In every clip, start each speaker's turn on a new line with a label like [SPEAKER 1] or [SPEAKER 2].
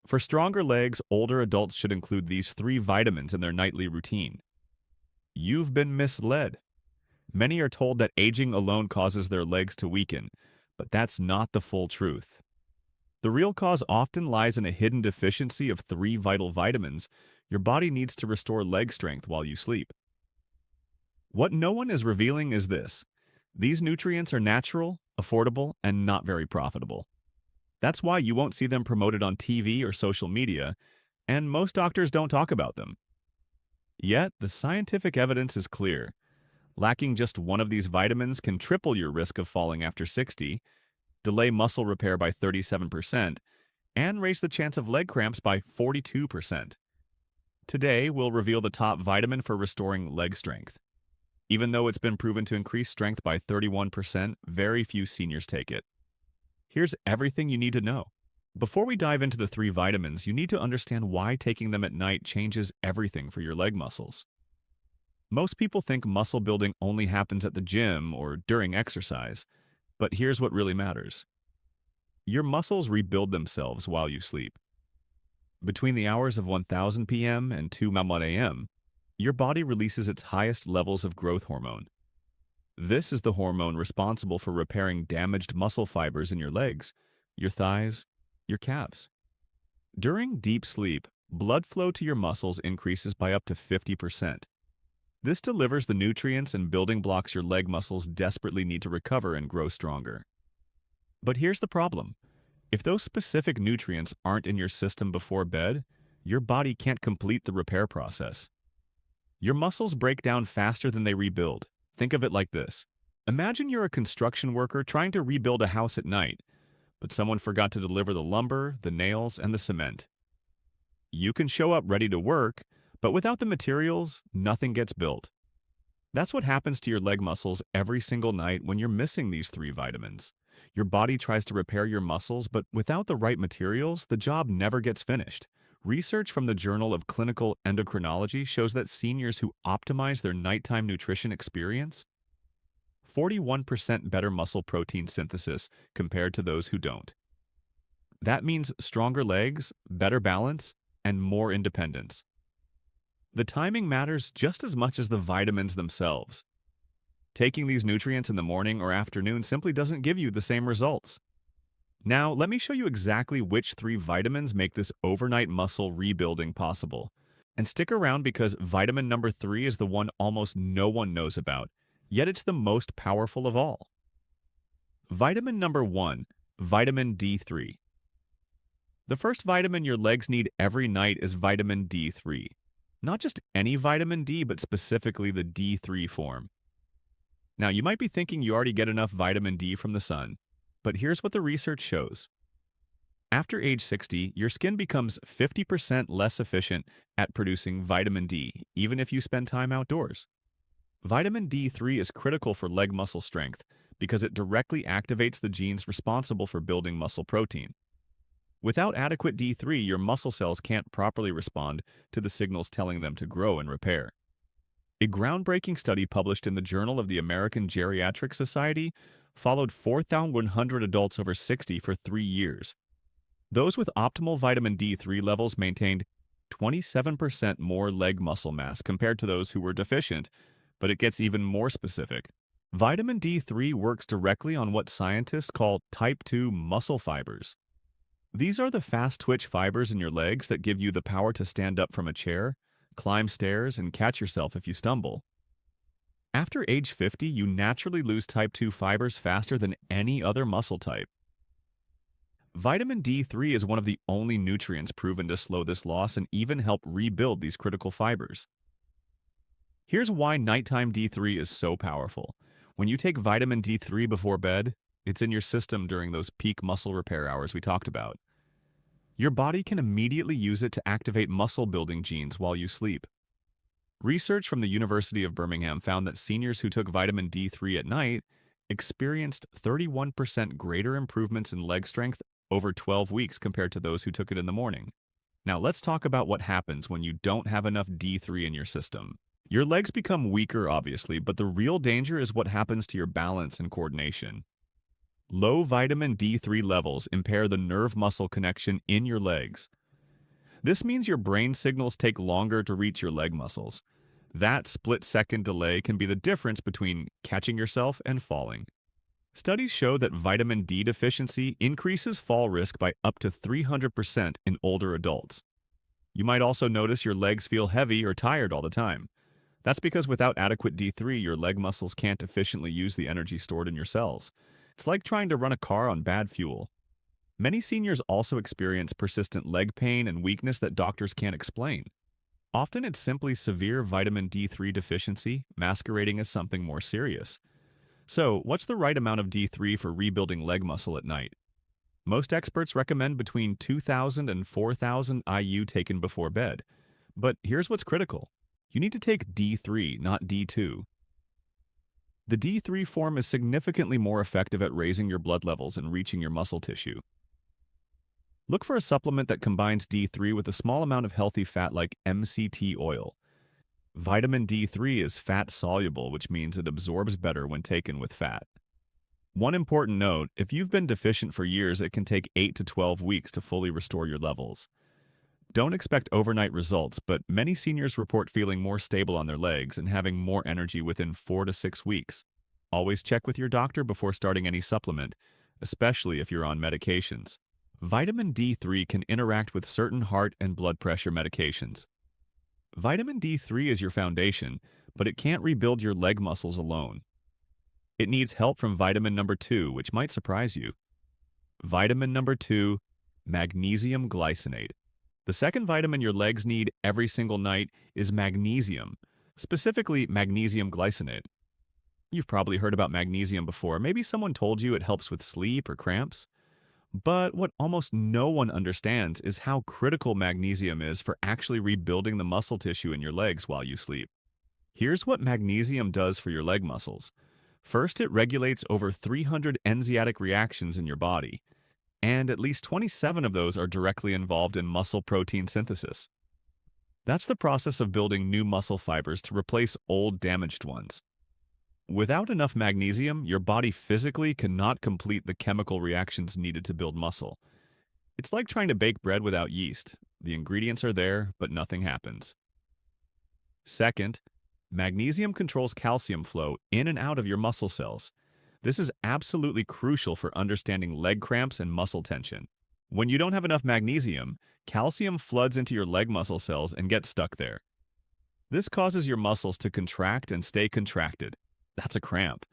[SPEAKER 1] For stronger legs, older adults should include these three vitamins in their nightly routine. You've been misled. Many are told that aging alone causes their legs to weaken, but that's not the full truth. The real cause often lies in a hidden deficiency of three vital vitamins your body needs to restore leg strength while you sleep. What no one is revealing is this: these nutrients are natural, affordable, and not very profitable. That's why you won't see them promoted on TV or social media, and most doctors don't talk about them. Yet, the scientific evidence is clear. Lacking just one of these vitamins can triple your risk of falling after 60, delay muscle repair by 37%, and raise the chance of leg cramps by 42%. Today, we'll reveal the top vitamin for restoring leg strength. Even though it's been proven to increase strength by 31%, very few seniors take it. Here's everything you need to know. Before we dive into the three vitamins, you need to understand why taking them at night changes everything for your leg muscles. Most people think muscle building only happens at the gym or during exercise, but here's what really matters. Your muscles rebuild themselves while you sleep. Between the hours of 1000 p.m. and 2:00 a.m., your body releases its highest levels of growth hormone. This is the hormone responsible for repairing damaged muscle fibers in your legs, your thighs, your calves. During deep sleep, blood flow to your muscles increases by up to 50%. This delivers the nutrients and building blocks your leg muscles desperately need to recover and grow stronger. But here's the problem. If those specific nutrients aren't in your system before bed, your body can't complete the repair process. Your muscles break down faster than they rebuild. Think of it like this. Imagine you're a construction worker trying to rebuild a house at night, but someone forgot to deliver the lumber, the nails, and the cement. You can show up ready to work, but without the materials, nothing gets built. That's what happens to your leg muscles every single night when you're missing these three vitamins. Your body tries to repair your muscles, but without the right materials, the job never gets finished. Research from the Journal of Clinical Endocrinology shows that seniors who optimize their nighttime nutrition experience 41% better muscle protein synthesis compared to those who don't. That means stronger legs, better balance, and more independence. The timing matters just as much as the vitamins themselves. Taking these nutrients in the morning or afternoon simply doesn't give you the same results. Now, let me show you exactly which three vitamins make this overnight muscle rebuilding possible. And stick around because vitamin number 3 is the one almost no one knows about, yet it's the most powerful of all. Vitamin number 1, vitamin D3. The first vitamin your legs need every night is vitamin D3. Not just any vitamin D, but specifically the D3 form. Now, you might be thinking you already get enough vitamin D from the sun, but here's what the research shows. After age 60, your skin becomes 50% less efficient at producing vitamin D, even if you spend time outdoors. Vitamin D3 is critical for leg muscle strength because it directly activates the genes responsible for building muscle protein. Without adequate D3, your muscle cells can't properly respond to the signals telling them to grow and repair. A groundbreaking study published in the Journal of the American Geriatric Society followed 4,100 adults over 60 for 3 years. Those with optimal vitamin D3 levels maintained 27% more leg muscle mass compared to those who were deficient, but it gets even more specific. Vitamin D3 works directly on what scientists call type 2 muscle fibers. These are the fast-twitch fibers in your legs that give you the power to stand up from a chair, climb stairs, and catch yourself if you stumble. After age 50, you naturally lose type 2 fibers faster than any other muscle type. Vitamin D3 is one of the only nutrients proven to slow this loss and even help rebuild these critical fibers. Here's why nighttime D3 is so powerful. When you take vitamin D3 before bed, it's in your system during those peak muscle repair hours we talked about. Your body can immediately use it to activate muscle-building genes while you sleep. Research from the University of Birmingham found that seniors who took vitamin D3 at night experienced 31% greater improvements in leg strength over 12 weeks compared to those who took it in the morning. Now let's talk about what happens when you don't have enough D3 in your system. Your legs become weaker, obviously, but the real danger is what happens to your balance and coordination. Low vitamin D3 levels impair the nerve-muscle connection in your legs. This means your brain signals take longer to reach your leg muscles. That split-second delay can be the difference between catching yourself and falling. Studies show that vitamin D deficiency increases fall risk by up to 300% in older adults. You might also notice your legs feel heavy or tired all the time. That's because without adequate D3, your leg muscles can't efficiently use the energy stored in your cells. It's like trying to run a car on bad fuel. Many seniors also experience persistent leg pain and weakness that doctors can't explain. Often it's simply severe vitamin D3 deficiency masquerading as something more serious. So, what's the right amount of D3 for rebuilding leg muscle at night? Most experts recommend between 2,000 and 4,000 IU taken before bed. But here's what's critical. You need to take D3, not D2. The D3 form is significantly more effective at raising your blood levels and reaching your muscle tissue. Look for a supplement that combines D3 with a small amount of healthy fat like MCT oil. Vitamin D3 is fat-soluble, which means it absorbs better when taken with fat. One important note, if you've been deficient for years, it can take 8 to 12 weeks to fully restore your levels. Don't expect overnight results, but many seniors report feeling more stable on their legs and having more energy within 4 to 6 weeks. Always check with your doctor before starting any supplement, especially if you're on medications. Vitamin D3 can interact with certain heart and blood pressure medications. Vitamin D3 is your foundation, but it can't rebuild your leg muscles alone. It needs help from vitamin number 2, which might surprise you. Vitamin number 2, magnesium glycinate. The second vitamin your legs need every single night is magnesium, specifically magnesium glycinate. You've probably heard about magnesium before. Maybe someone told you it helps with sleep or cramps. But what almost no one understands is how critical magnesium is for actually rebuilding the muscle tissue in your legs while you sleep. Here's what magnesium does for your leg muscles. First, it regulates over 300 enzymatic reactions in your body, and at least 27 of those are directly involved in muscle protein synthesis. That's the process of building new muscle fibers to replace old damaged ones. Without enough magnesium, your body physically cannot complete the chemical reactions needed to build muscle. It's like trying to bake bread without yeast. The ingredients are there, but nothing happens. Second, magnesium controls calcium flow in and out of your muscle cells. This is absolutely crucial for understanding leg cramps and muscle tension. When you don't have enough magnesium, calcium floods into your leg muscle cells and gets stuck there. This causes your muscles to contract and stay contracted. That's a cramp.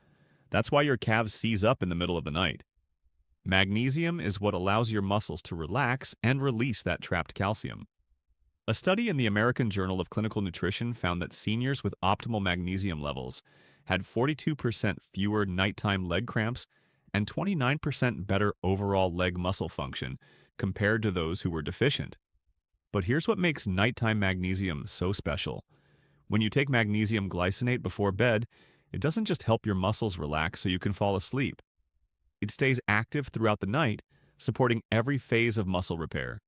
[SPEAKER 1] That's why your calves seize up in the middle of the night. Magnesium is what allows your muscles to relax and release that trapped calcium. A study in the American Journal of Clinical Nutrition found that seniors with optimal magnesium levels had 42% fewer nighttime leg cramps and 29% better overall leg muscle function compared to those who were deficient. But here's what makes nighttime magnesium so special. When you take magnesium glycinate before bed, it doesn't just help your muscles relax so you can fall asleep. It stays active throughout the night, supporting every phase of muscle repair.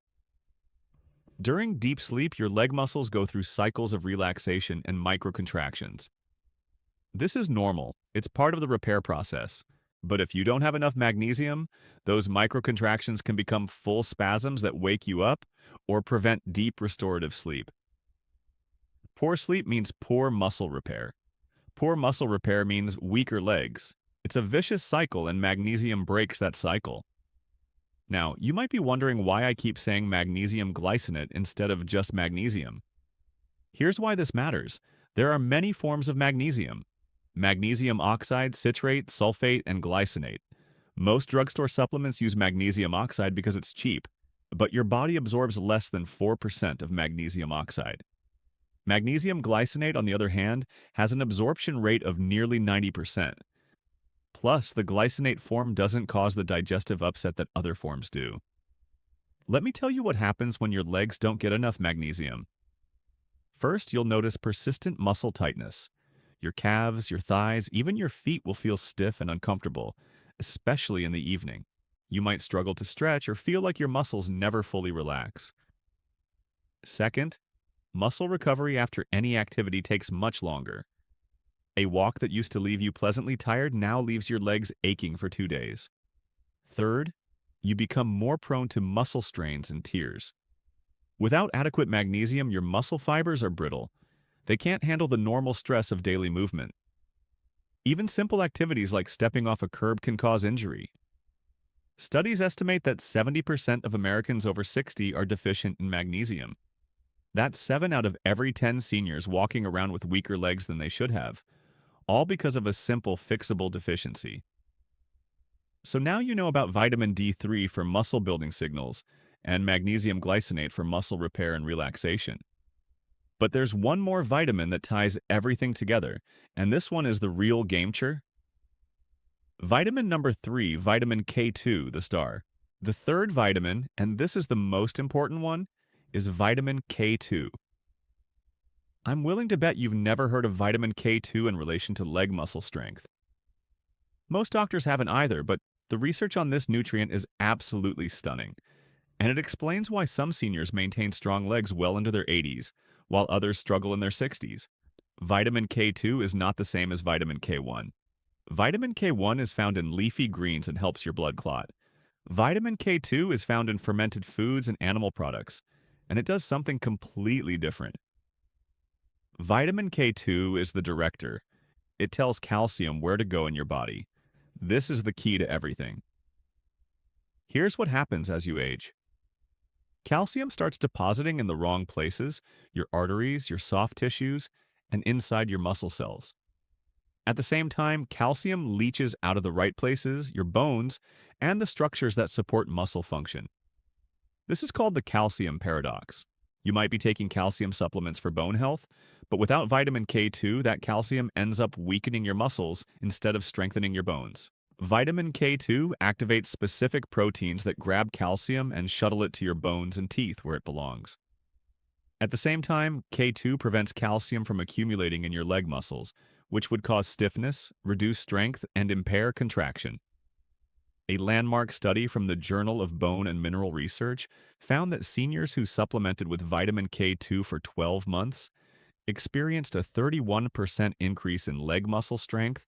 [SPEAKER 1] During deep sleep, your leg muscles go through cycles of relaxation and microcontractions. This is normal. It's part of the repair process. But if you don't have enough magnesium, those microcontractions can become full spasms that wake you up or prevent deep restorative sleep. Poor sleep means poor muscle repair. Poor muscle repair means weaker legs. It's a vicious cycle, and magnesium breaks that cycle. Now, you might be wondering why I keep saying magnesium glycinate instead of just magnesium. Here's why this matters. There are many forms of magnesium: magnesium oxide, citrate, sulfate, and glycinate. Most drugstore supplements use magnesium oxide because it's cheap, but your body absorbs less than 4% of magnesium oxide. Magnesium glycinate, on the other hand, has an absorption rate of nearly 90%. Plus, the glycinate form doesn't cause the digestive upset that other forms do. Let me tell you what happens when your legs don't get enough magnesium. First, you'll notice persistent muscle tightness. Your calves, your thighs, even your feet will feel stiff and uncomfortable, especially in the evening. You might struggle to stretch or feel like your muscles never fully relax. Second, muscle recovery after any activity takes much longer. A walk that used to leave you pleasantly tired now leaves your legs aching for 2 days. Third, you become more prone to muscle strains and tears. Without adequate magnesium, your muscle fibers are brittle. They can't handle the normal stress of daily movement. Even simple activities like stepping off a curb can cause injury. Studies estimate that 70% of Americans over 60 are deficient in magnesium. That's 7 out of every 10 seniors walking around with weaker legs than they should have, all because of a simple fixable deficiency. So now you know about vitamin D3 for muscle building signals and magnesium glycinate for muscle repair and relaxation. But there's one more vitamin that ties everything together, and this one is the real game changer. Vitamin number 3, vitamin K2, the star. The third vitamin, and this is the most important one, is vitamin K2. I'm willing to bet you've never heard of vitamin K2 in relation to leg muscle strength. Most doctors haven't either, but the research on this nutrient is absolutely stunning, and it explains why some seniors maintain strong legs well into their 80s, while others struggle in their 60s. Vitamin K2 is not the same as vitamin K1. Vitamin K1 is found in leafy greens and helps your blood clot. Vitamin K2 is found in fermented foods and animal products, and it does something completely different. Vitamin K2 is the director. It tells calcium where to go in your body. This is the key to everything. Here's what happens as you age. Calcium starts depositing in the wrong places, your arteries, your soft tissues, and inside your muscle cells. At the same time, calcium leaches out of the right places, your bones, and the structures that support muscle function. This is called the calcium paradox. You might be taking calcium supplements for bone health, but without vitamin K2, that calcium ends up weakening your muscles instead of strengthening your bones. Vitamin K2 activates specific proteins that grab calcium and shuttle it to your bones and teeth where it belongs. At the same time, K2 prevents calcium from accumulating in your leg muscles, which would cause stiffness, reduce strength, and impair contraction. A landmark study from the Journal of Bone and Mineral Research found that seniors who supplemented with vitamin K2 for 12 months experienced a 31% increase in leg muscle strength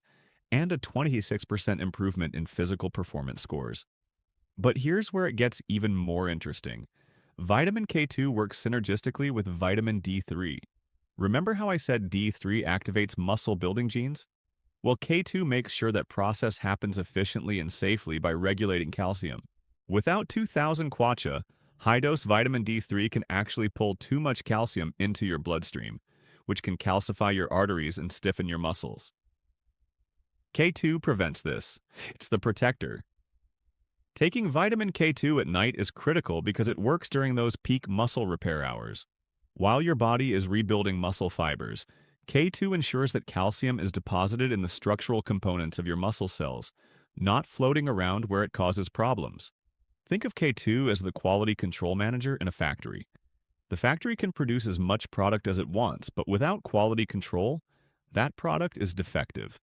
[SPEAKER 1] and a 26% improvement in physical performance scores. But here's where it gets even more interesting. Vitamin K2 works synergistically with vitamin D3. Remember how I said D3 activates muscle building genes? Well, K2 makes sure that process happens efficiently and safely by regulating calcium. Without 2000 kwacha, high-dose vitamin D3 can actually pull too much calcium into your bloodstream, which can calcify your arteries and stiffen your muscles. K2 prevents this. It's the protector. Taking vitamin K2 at night is critical because it works during those peak muscle repair hours. While your body is rebuilding muscle fibers, K2 ensures that calcium is deposited in the structural components of your muscle cells, not floating around where it causes problems. Think of K2 as the quality control manager in a factory. The factory can produce as much product as it wants, but without quality control, that product is defective.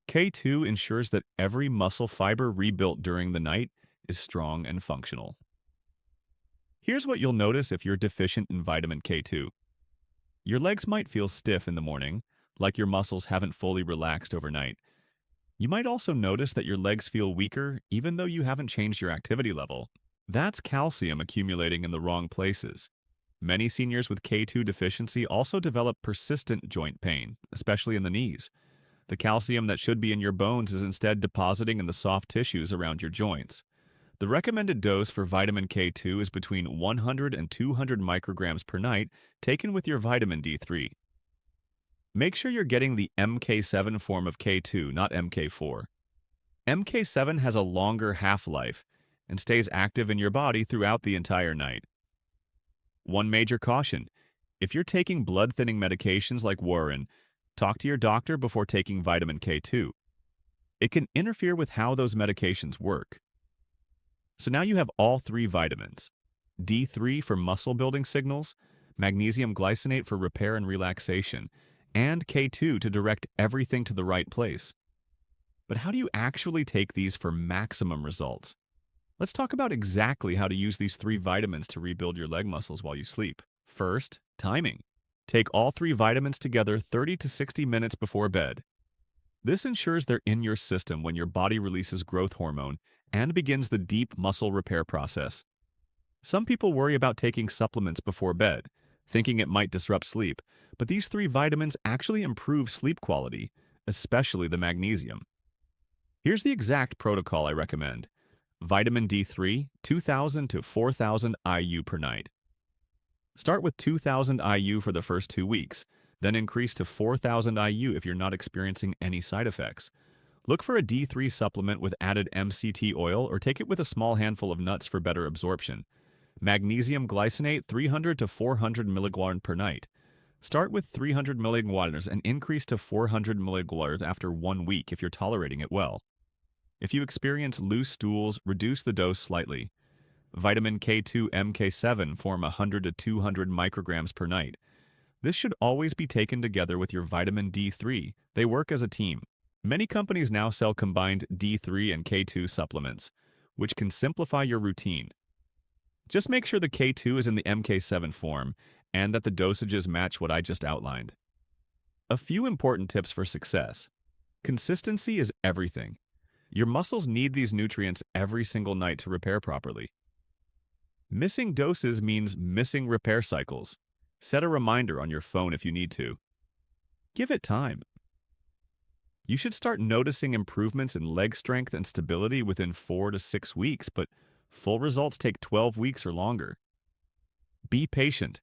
[SPEAKER 1] K2 ensures that every muscle fiber rebuilt during the night is strong and functional. Here's what you'll notice if you're deficient in vitamin K2. Your legs might feel stiff in the morning, like your muscles haven't fully relaxed overnight. You might also notice that your legs feel weaker even though you haven't changed your activity level. That's calcium accumulating in the wrong places. Many seniors with K2 deficiency also develop persistent joint pain, especially in the knees. The calcium that should be in your bones is instead depositing in the soft tissues around your joints. The recommended dose for vitamin K2 is between 100 and 200 micrograms per night, taken with your vitamin D3. Make sure you're getting the MK7 form of K2, not MK4. MK7 has a longer half-life and stays active in your body throughout the entire night. One major caution: if you're taking blood-thinning medications like Warfarin, talk to your doctor before taking vitamin K2. It can interfere with how those medications work. So now you have all three vitamins: D3 for muscle building signals, magnesium glycinate for repair and relaxation, and K2 to direct everything to the right place. But how do you actually take these for maximum results? Let's talk about exactly how to use these three vitamins to rebuild your leg muscles while you sleep. First, timing. Take all three vitamins together 30 to 60 minutes before bed. This ensures they're in your system when your body releases growth hormone and begins the deep muscle repair process. Some people worry about taking supplements before bed, thinking it might disrupt sleep, but these three vitamins actually improve sleep quality, especially the magnesium. Here's the exact protocol I recommend. Vitamin D3, 2000 to 4000 IU per night. Start with 2000 IU for the first 2 weeks, then increase to 4000 IU if you're not experiencing any side effects. Look for a D3 supplement with added MCT oil or take it with a small handful of nuts for better absorption. Magnesium glycinate 300 to 400 mg per night. Start with 300 mg and increase to 400 mg after 1 week if you're tolerating it well. If you experience loose stools, reduce the dose slightly. Vitamin K2 MK7 form 100 to 200 micrograms per night. This should always be taken together with your vitamin D3. They work as a team. Many companies now sell combined D3 and K2 supplements, which can simplify your routine. Just make sure the K2 is in the MK7 form and that the dosages match what I just outlined. A few important tips for success. Consistency is everything. Your muscles need these nutrients every single night to repair properly. Missing doses means missing repair cycles. Set a reminder on your phone if you need to. Give it time. You should start noticing improvements in leg strength and stability within 4 to 6 weeks, but full results take 12 weeks or longer. Be patient.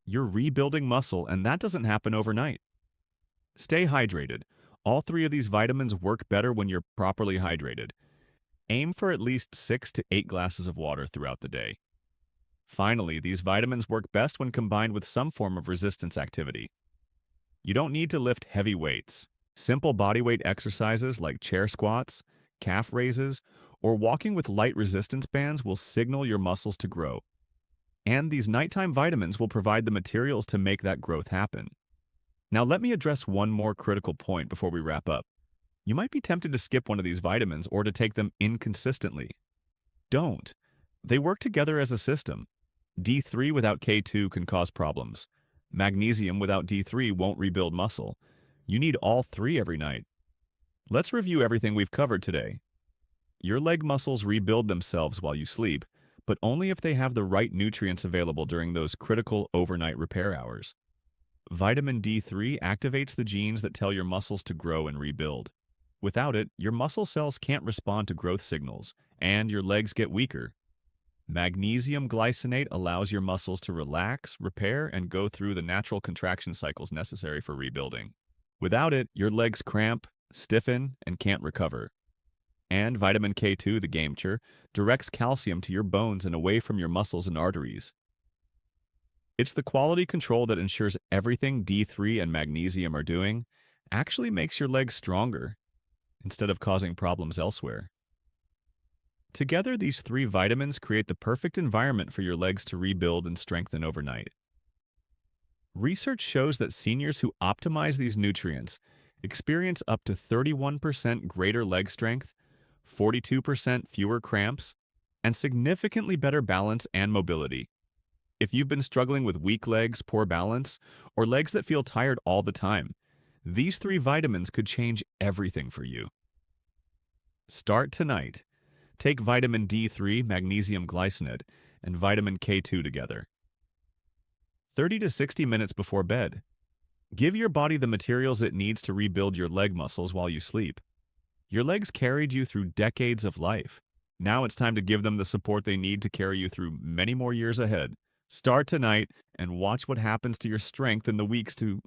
[SPEAKER 1] You're rebuilding muscle, and that doesn't happen overnight. Stay hydrated. All three of these vitamins work better when you're properly hydrated. Aim for at least 6 to 8 glasses of water throughout the day. Finally, these vitamins work best when combined with some form of resistance activity. You don't need to lift heavy weights. Simple bodyweight exercises like chair squats, calf raises, or walking with light resistance bands will signal your muscles to grow. And these nighttime vitamins will provide the materials to make that growth happen. Now let me address one more critical point before we wrap up. You might be tempted to skip one of these vitamins or to take them inconsistently. Don't. They work together as a system. D3 without K2 can cause problems. Magnesium without D3 won't rebuild muscle. You need all three every night. Let's review everything we've covered today. Your leg muscles rebuild themselves while you sleep, but only if they have the right nutrients available during those critical overnight repair hours. Vitamin D3 activates the genes that tell your muscles to grow and rebuild. Without it, your muscle cells can't respond to growth signals, and your legs get weaker. Magnesium glycinate allows your muscles to relax, repair, and go through the natural contraction cycles necessary for rebuilding. Without it, your legs cramp, stiffen, and can't recover. And vitamin K2, the game changer, directs calcium to your bones and away from your muscles and arteries. It's the quality control that ensures everything D3 and magnesium are doing actually makes your legs stronger instead of causing problems elsewhere. Together, these three vitamins create the perfect environment for your legs to rebuild and strengthen overnight. Research shows that seniors who optimize these nutrients experience up to 31% greater leg strength, 42% fewer cramps, and significantly better balance and mobility. If you've been struggling with weak legs, poor balance, or legs that feel tired all the time, these three vitamins could change everything for you. Start tonight. Take vitamin D3, magnesium glycinate, and vitamin K2 together. 30 to 60 minutes before bed. Give your body the materials it needs to rebuild your leg muscles while you sleep. Your legs carried you through decades of life. Now it's time to give them the support they need to carry you through many more years ahead. Start tonight and watch what happens to your strength in the weeks to